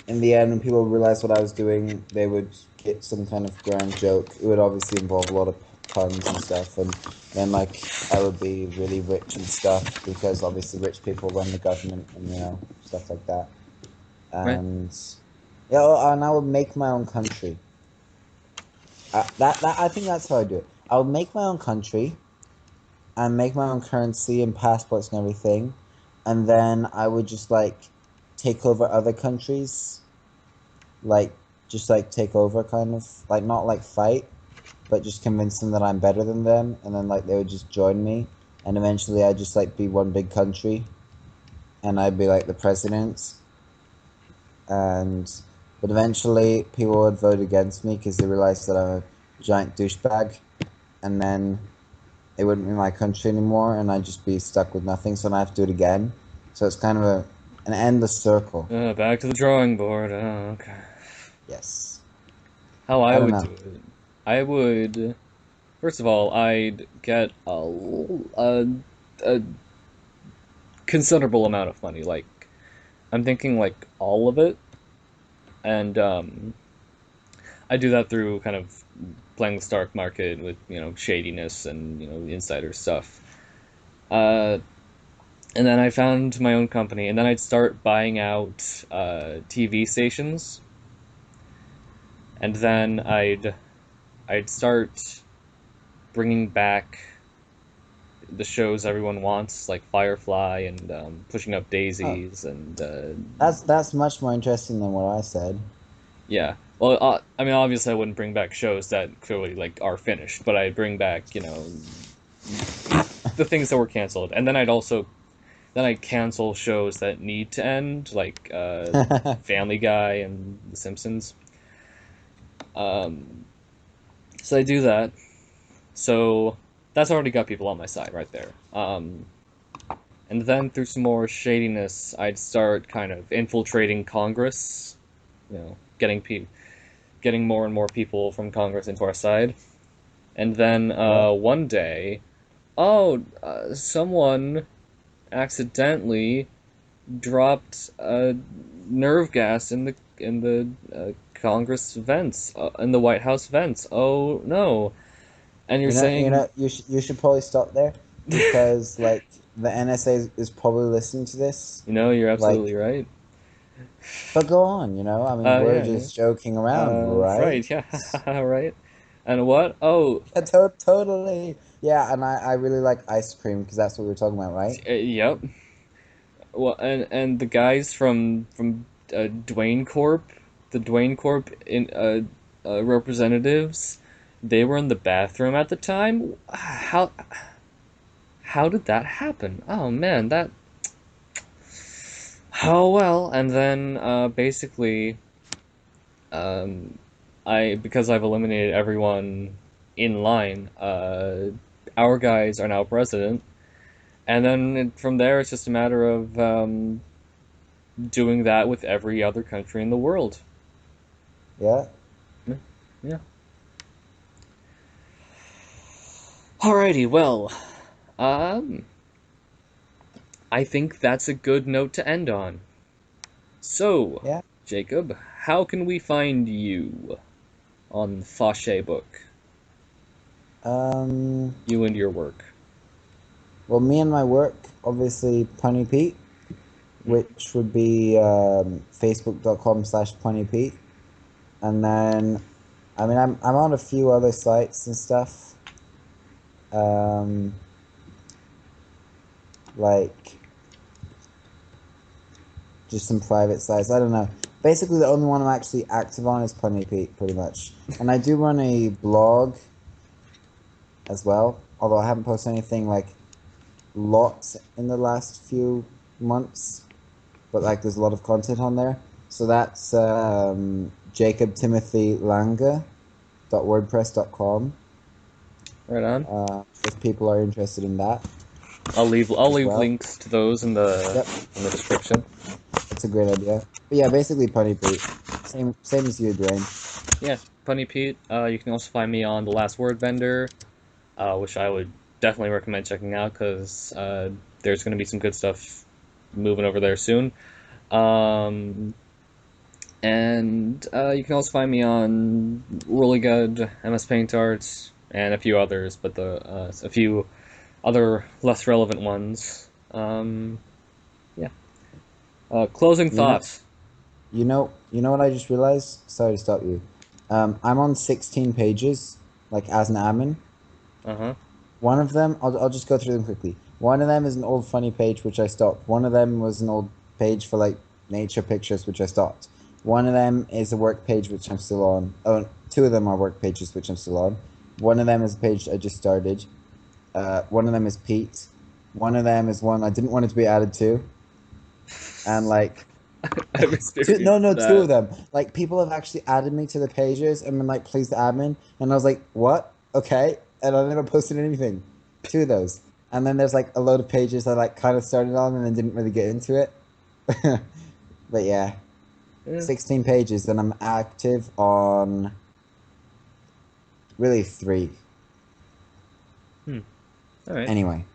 in the end, when people realized what I was doing, they would get some kind of grand joke. It would obviously involve a lot of tons and stuff, and then like I would be really rich and stuff because obviously rich people run the government and stuff like that. Right. And yeah, and I would make my own country. That I think that's how I do it. I would make my own country and make my own currency and passports and everything, and then I would just like take over other countries, like just like take over kind of like not like fight, but just convince them that I'm better than them, and then like they would just join me, and eventually I'd just like be one big country, and I'd be like the president, and but eventually people would vote against me because they realized that I'm a giant douchebag, and then it wouldn't be my country anymore, and I'd just be stuck with nothing. So then I have to do it again. So it's kind of an endless circle. Back to the drawing board. Oh, okay. Yes. How I I don't would know. do it. I would, first of all, I'd get a considerable amount of money. Like, I'm thinking like all of it, and I do that through kind of playing the stock market with shadiness and insider stuff. Uh, and then I found my own company, and then I'd start buying out TV stations, and then I'd start bringing back the shows everyone wants, like Firefly and Pushing Up Oh, Daisies, and that's much more interesting than what I said. yeah. Well, I mean, obviously, I wouldn't bring back shows that clearly like are finished, but I'd bring back the things that were canceled, and then I'd cancel shows that need to end, like Family Guy and The Simpsons. Um, so I do that. So that's already got people on my side right there. And then through some more shadiness, I'd start kind of infiltrating Congress, getting more and more people from Congress into our side. And then Yeah. one day, someone accidentally dropped nerve gas in the Congress vents, in the White House vents. Oh no! And you're saying, You should probably stop there because like the NSA is probably listening to this. you're Like, absolutely right. but go on. I mean, we're Yeah, yeah. just joking around, right? Right, yeah, right. And what? Oh, Yeah, totally. Yeah, and I really like ice cream because that's what we were talking about, right? yep. Well, and the guys from Duane Corp, the Duane Corp representatives, they were in the bathroom at the time. How did that happen? Oh man, that. Oh well, and then basically, um, because I've eliminated everyone in line, our guys are now president, and then from there it's just a matter of doing that with every other country in the world. Yeah. Yeah. Yeah. Alrighty, well, um, I think that's a good note to end on. So, Yeah. Jacob, how can we find you on Fauché Book? Um. You and your work. Well, me and my work, obviously, Punny Pete, which would be facebook.com/Punny Pete, and then, I mean, I'm on a few other sites and stuff. Um. Like just some private sites. I don't know. Basically, the only one I'm actually active on is Punny Pete, pretty much. And I do run a blog as well, although I haven't posted anything like lots in the last few months. But like, there's a lot of content on there. So that's jacobtimothylange.wordpress.com. Right on. If people are interested in that I'll as leave well. links to those in the Yep, description. that's a great idea. But yeah, basically Punny Pete. Same as you, Duane. Yeah, Punny Pete. You can also find me on The Last Word Bender, which I would definitely recommend checking out because there's going to be some good stuff moving over there soon. Um, and you can also find me on Really Good, MS Paint Arts, and a few others, but a few other less relevant ones. Yeah. Closing You know, thoughts. you know what I just realized? Sorry to stop you. I'm on 16 pages, like as an admin. Uh-huh. One of them, I'll just go through them quickly. One of them is an old funny page, which I stopped. One of them was an old page for like nature pictures, which I stopped. One of them is a work page, which I'm still on. Oh, two of them are work pages, which I'm still on. One of them is a page I just started. One of them is Pete. One of them is one I didn't want it to be added to. And like, I've no, experienced two of that. them. Like, people have actually added me to the pages and been like, please the admin. And I was like, what? Okay. And I never posted anything. Two of those. And then there's like a load of pages I like kind of started on and then didn't really get into it. But yeah, Yeah. 16 pages. And I'm active on really three. Hmm. All right. Anyway,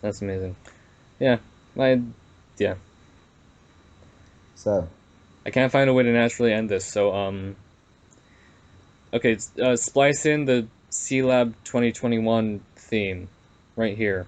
That's amazing. Yeah. I yeah. so I can't find a way to naturally end this. So okay, splice in the C Lab 2021 theme right here.